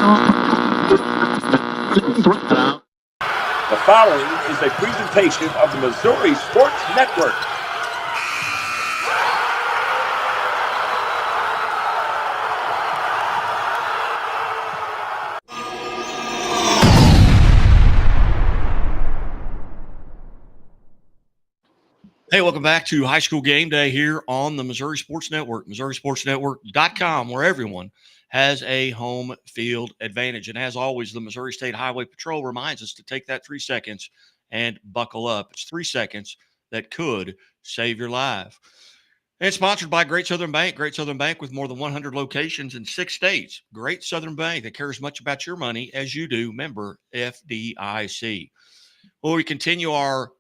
The following is a presentation of the Missouri Sports Network. Hey, welcome back to High School Game Day here on the Missouri Sports Network, MissouriSportsNetwork.com, where everyone has a home field advantage. And as always, the Missouri State Highway Patrol reminds us to take that 3 seconds and buckle up. It's 3 seconds that could save your life. And it's sponsored by Great Southern Bank. Great Southern Bank with more than 100 locations in 6 states. Great Southern Bank that cares as much about your money as you do. Member FDIC. Well, we continue our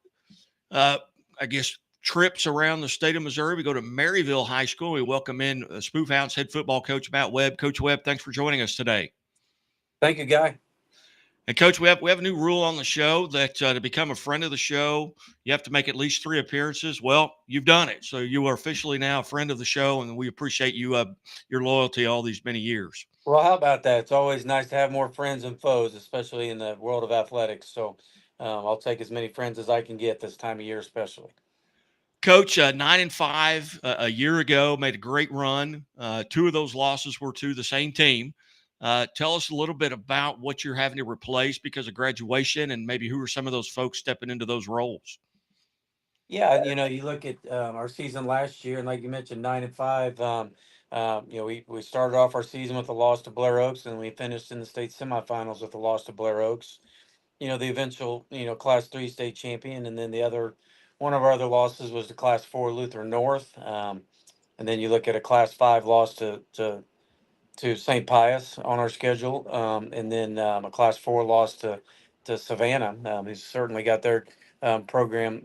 trips around the state of Missouri. We go to Maryville High School. We welcome in Spoof Hounds head football coach Matt Webb. Coach Webb, thanks for joining us today. Thank you, Guy. And Coach, we have a new rule on the show that to become a friend of the show, you have to make at least 3 appearances. Well, you've done it, so you are officially now a friend of the show, and we appreciate you your loyalty all these many years. Well, how about that? It's always nice to have more friends and foes, especially in the world of athletics. So I'll take as many friends as I can get this time of year, especially. Coach, 9-5 a year ago, made a great run. 2 of those losses were to the same team. Tell us a little bit about what you're having to replace because of graduation, and maybe who are some of those folks stepping into those roles. Yeah, you look at our season last year, and like you mentioned, 9-5. We started off our season with a loss to Blair Oaks, and we finished in the state semifinals with a loss to Blair Oaks. The eventual, Class 3 state champion, and then one of our other losses was the Class 4 Lutheran North. And then you look at a Class 5 loss to St. Pius on our schedule, and then a Class 4 loss to Savannah, who's certainly got their program,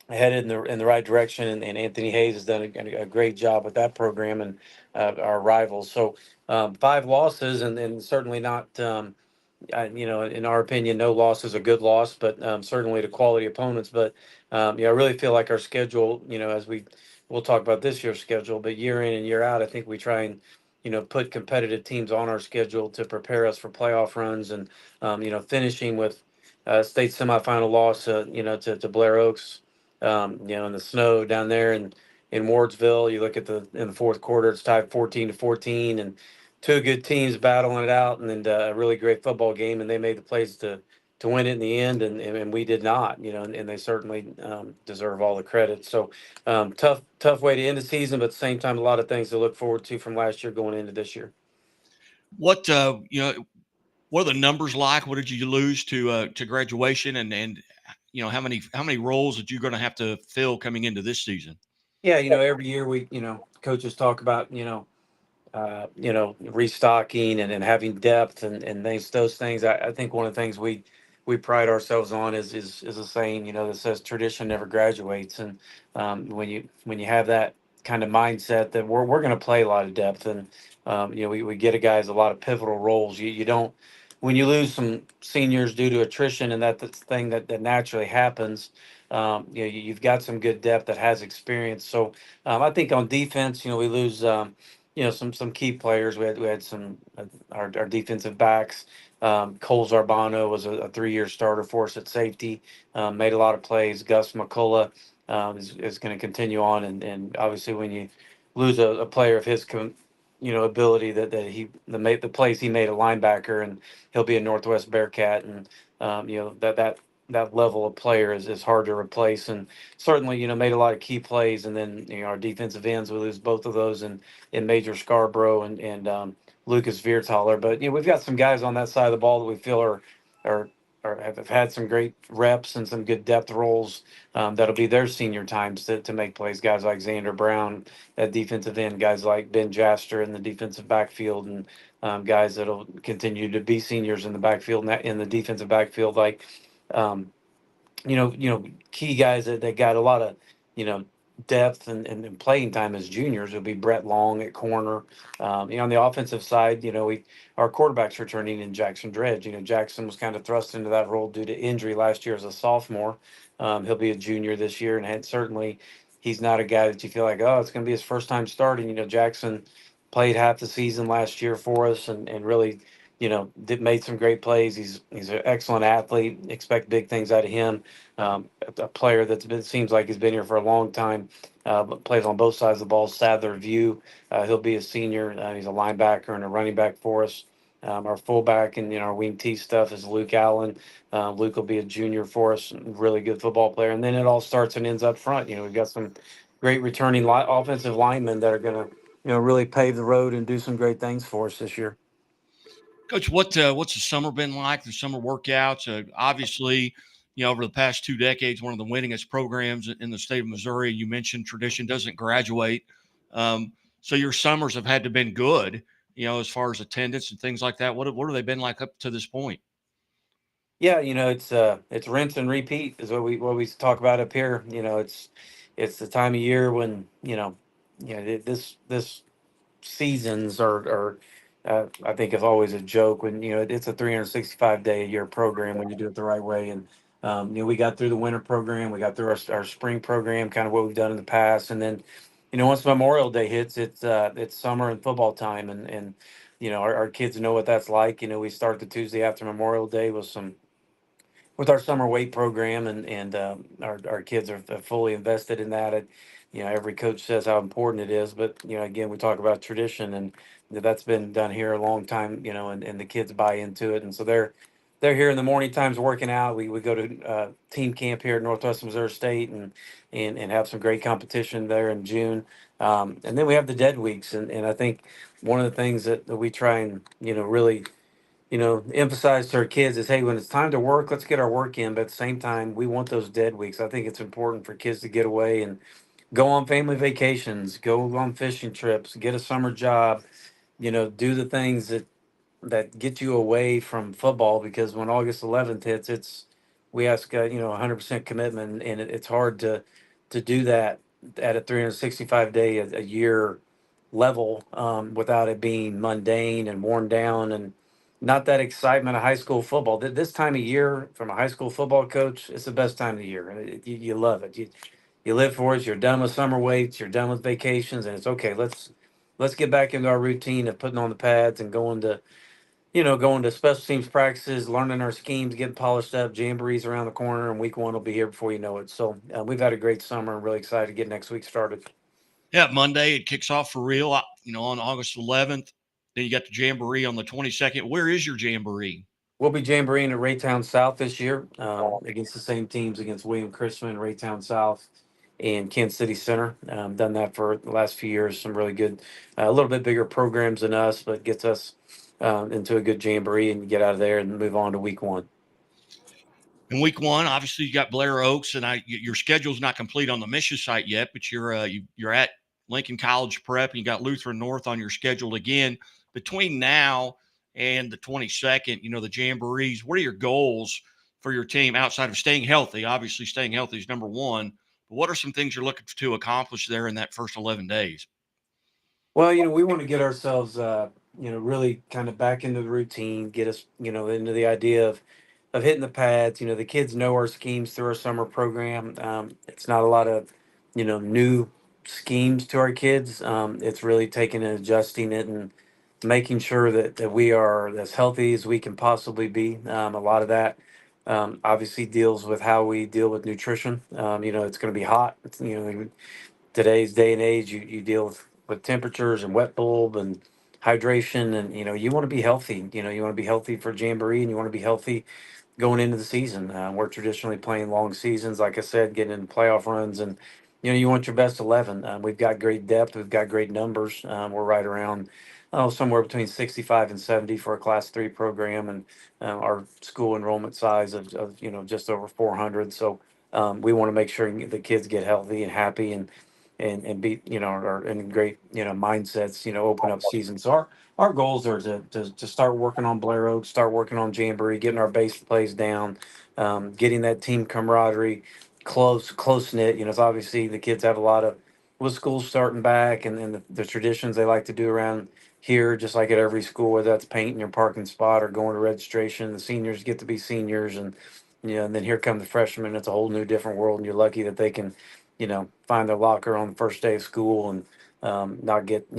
headed in the right direction, and Anthony Hayes has done a great job with that program and our rivals. So 5 losses, and certainly not. In our opinion, no loss is a good loss, but certainly to quality opponents. But I really feel like our schedule, as we'll talk about this year's schedule, but year in and year out, I think we try and put competitive teams on our schedule to prepare us for playoff runs, and finishing with state semifinal loss, to Blair Oaks, in the snow down there in Wardsville. You look at in the fourth quarter, it's tied 14-14, and 2 good teams battling it out, and then a really great football game, and they made the plays to win it in the end, and we did not, and they certainly deserve all the credit. So tough way to end the season, but at the same time, a lot of things to look forward to from last year going into this year. What what are the numbers like? What did you lose to graduation, and how many roles that you're going to have to fill coming into this season? Yeah, every year we coaches talk about restocking and having depth and those things. I think one of the things we pride ourselves on is a saying, that says tradition never graduates. And when you have that kind of mindset that we're going to play a lot of depth, and we get a guys a lot of pivotal roles. You don't, when you lose some seniors due to attrition, and that's the thing that naturally happens. You've got some good depth that has experience. So I think on defense, we lose. Some key players. We had some our defensive backs. Cole Zarbano was a 3-year starter for us at safety. Made a lot of plays. Gus McCullough is going to continue on, and obviously when you lose a player of his ability that the plays he made a linebacker, and he'll be a Northwest Bearcat, and that level of player is hard to replace, and certainly made a lot of key plays. And then our defensive ends, we lose both of those in Major Scarborough and Lucas Viertaler. But we've got some guys on that side of the ball that we feel are have had some great reps and some good depth roles. That'll be their senior times to make plays. Guys like Xander Brown at defensive end, guys like Ben Jaster in the defensive backfield, and guys that'll continue to be seniors in the backfield, in the defensive backfield, like um, key guys that got a lot of, depth and playing time as juniors. It'll be Brett Long at corner. On the offensive side, our quarterback's returning in Jackson Dredge. Jackson was kind of thrust into that role due to injury last year as a sophomore. He'll be a junior this year, and certainly he's not a guy that you feel like, oh, it's going to be his first time starting. Jackson played half the season last year for us, and really, made some great plays. He's an excellent athlete. Expect big things out of him. A player seems like he's been here for a long time, but plays on both sides of the ball. Sadler View, he'll be a senior. He's a linebacker and a running back for us. Our fullback and our wing T stuff is Luke Allen. Luke will be a junior for us, really good football player. And then it all starts and ends up front. We've got some great returning offensive linemen that are going to really pave the road and do some great things for us this year. Coach, what's the summer been like? The summer workouts, obviously, over the past 2 decades, one of the winningest programs in the state of Missouri. You mentioned tradition doesn't graduate, so your summers have had to been good, as far as attendance and things like that. What have they been like up to this point? Yeah, it's rinse and repeat is what we talk about up here. It's the time of year when this seasons are I think is always a joke when it's a 365 day a year program when you do it the right way. And we got through the winter program, we got through our spring program, kind of what we've done in the past, and then once Memorial Day hits, it's summer and football time, and our kids know what that's like. We start the Tuesday after Memorial Day with our summer weight program, and our kids are fully invested in that. Every coach says how important it is, but again, we talk about tradition, and that's been done here a long time. And the kids buy into it, and so they're here in the morning times working out. We go to team camp here at Northwest Missouri State, and have some great competition there in June. And then we have the dead weeks, and I think one of the things that we try and really emphasize to our kids is, hey, when it's time to work, let's get our work in. But at the same time, we want those dead weeks. I think it's important for kids to get away and go on family vacations, go on fishing trips, get a summer job, do the things that get you away from football. Because when August 11th hits, we ask 100% commitment, and it's hard to do that at a 365 day a year level, without it being mundane and worn down and not that excitement of high school football. This time of year, from a high school football coach, it's the best time of the year. You love it. You live for it. You're done with summer weights. You're done with vacations, and it's okay. Let's get back into our routine of putting on the pads and going to special teams practices, learning our schemes, getting polished up. Jamborees around the corner, and week one will be here before you know it. So we've had a great summer. I'm really excited to get next week started. Yeah, Monday it kicks off for real, on August 11th. Then you got the Jamboree on the 22nd. Where is your Jamboree? We'll be jamboreeing at Raytown South this year, against the same teams, against William Christman, Raytown South, and Kansas City Center. Done that for the last few years. Some really good, a little bit bigger programs than us, but gets us into a good jamboree and get out of there and move on to week one. In week one, obviously you got Blair Oaks, and your schedule's not complete on the Mission site yet, but you're at Lincoln College Prep, and you got Lutheran North on your schedule again. Between now and the 22nd, the Jamborees. What are your goals for your team outside of staying healthy? Obviously, staying healthy is number one. But what are some things you're looking to accomplish there in that first 11 days? Well, we want to get ourselves, really kind of back into the routine, get us, into the idea of hitting the pads. The kids know our schemes through our summer program. It's not a lot of, new schemes to our kids. It's really taking and adjusting it and making sure that we are as healthy as we can possibly be. A lot of that, obviously deals with how we deal with nutrition. It's going to be hot. Today's day and age, you deal with temperatures and wet bulb and hydration, and you want to be healthy. You want to be healthy for Jamboree, and you want to be healthy going into the season. We're traditionally playing long seasons, like I said, getting in playoff runs, and you want your best 11. We've got great depth, we've got great numbers. We're right around somewhere between 65 and 70 for a Class 3 program, and our school enrollment size of just over 400. So we want to make sure the kids get healthy and happy, and be are in great mindsets, open up season. So our goals are to start working on Blair Oaks, start working on Jamboree, getting our base plays down, getting that team camaraderie close knit. It's obviously the kids have a lot of, with schools starting back, and the traditions they like to do around here, just like at every school, whether that's painting your parking spot or going to registration. The seniors get to be seniors, and then here come the freshmen. It's a whole new different world, and you're lucky that they can find their locker on the first day of school, and not get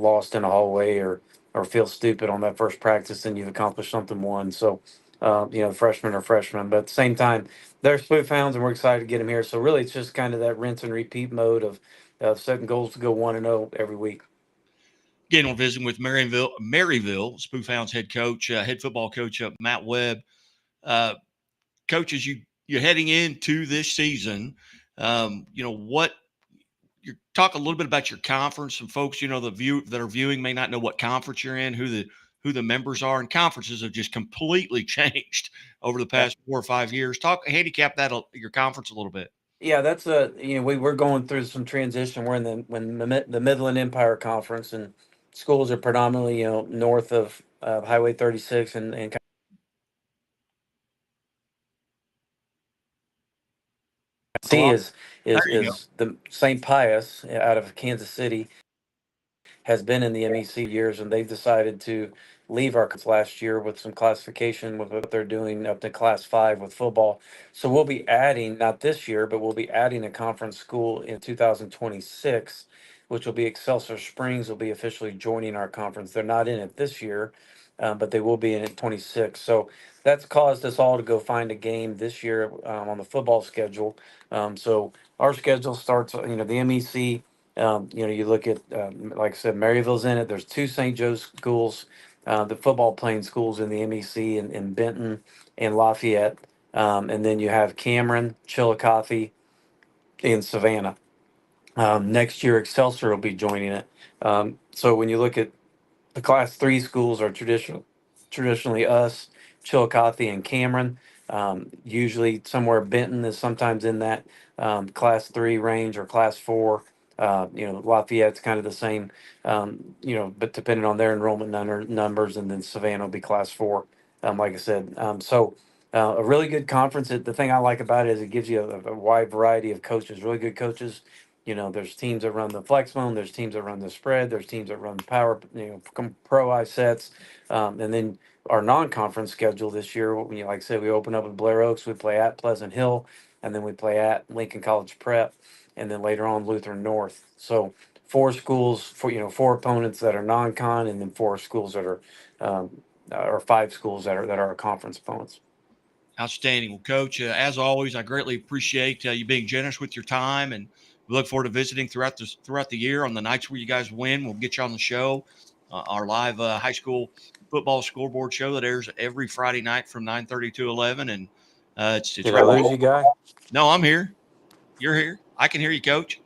lost in a hallway or feel stupid on that first practice and you've accomplished something one. So, freshmen are freshmen, but at the same time, they're spoof hounds and we're excited to get them here. So really, it's just kind of that rinse and repeat mode of setting goals to go 1-0 every week. Again, we're visiting with Maryville Spoof Hounds head coach, head football coach Matt Webb. Coach, as you're heading into this season, what you talk a little bit about your conference. Some folks, that are viewing may not know what conference you're in, who the members are, and conferences have just completely changed over the past 4 or 5 years. Handicap your conference a little bit. Yeah, that's we're going through some transition. We're in the Midland Empire Conference, and schools are predominantly north of Highway 36 and C is the St. Pius out of Kansas City has been in the MEC years, and they've decided to leave our class last year with some classification with what they're doing up to Class 5 with football. So we'll be adding, not this year, but we'll be adding a conference school in 2026, which will be Excelsior Springs will be officially joining our conference. They're not in it this year, but they will be in it 26. So that's caused us all to go find a game this year on the football schedule. So our schedule starts, the MEC. You look at, like I said, Maryville's in it. There's 2 St. Joe's schools, the football playing schools in the MEC in Benton and Lafayette. And then you have Cameron, Chillicothe, and Savannah. Next year, Excelsior will be joining it. So when you look at the Class 3 schools are traditionally us, Chillicothe, and Cameron. Usually somewhere Benton is sometimes in that Class 3 range or Class 4. Lafayette's kind of the same, but depending on their enrollment numbers, and then Savannah will be Class 4, like I said. A really good conference. The thing I like about it is it gives you a wide variety of coaches, really good coaches. There's teams that run the flex zone, there's teams that run the spread, there's teams that run the power, pro eye sets. And then our non-conference schedule this year, like I said, we open up with Blair Oaks, we play at Pleasant Hill, and then we play at Lincoln College Prep, and then later on Lutheran North. So 4 schools, 4 opponents that are non-con, and then 4 schools that are, or 5 schools that are our conference opponents. Outstanding. Well, Coach, as always, I greatly appreciate you being generous with your time, and we look forward to visiting throughout the year. On the nights where you guys win, we'll get you on the show, our live high school football scoreboard show that airs every Friday night from 9:30 to 11. And it's Did I lose you, Guy? No, I'm here. You're here. I can hear you, Coach.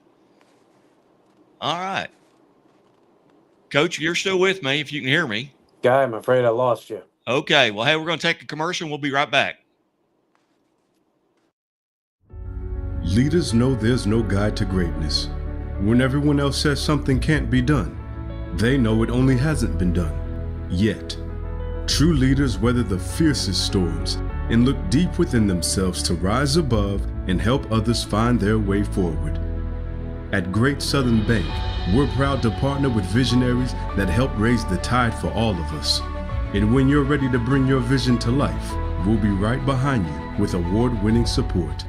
All right. Coach, you're still with me if you can hear me. Guy, I'm afraid I lost you. Okay. Well, hey, we're going to take a commercial and we'll be right back. Leaders know there's no guide to greatness. When everyone else says something can't be done, they know it only hasn't been done yet. True leaders weather the fiercest storms and look deep within themselves to rise above and help others find their way forward. At Great Southern Bank, we're proud to partner with visionaries that help raise the tide for all of us. And when you're ready to bring your vision to life, we'll be right behind you with award-winning support.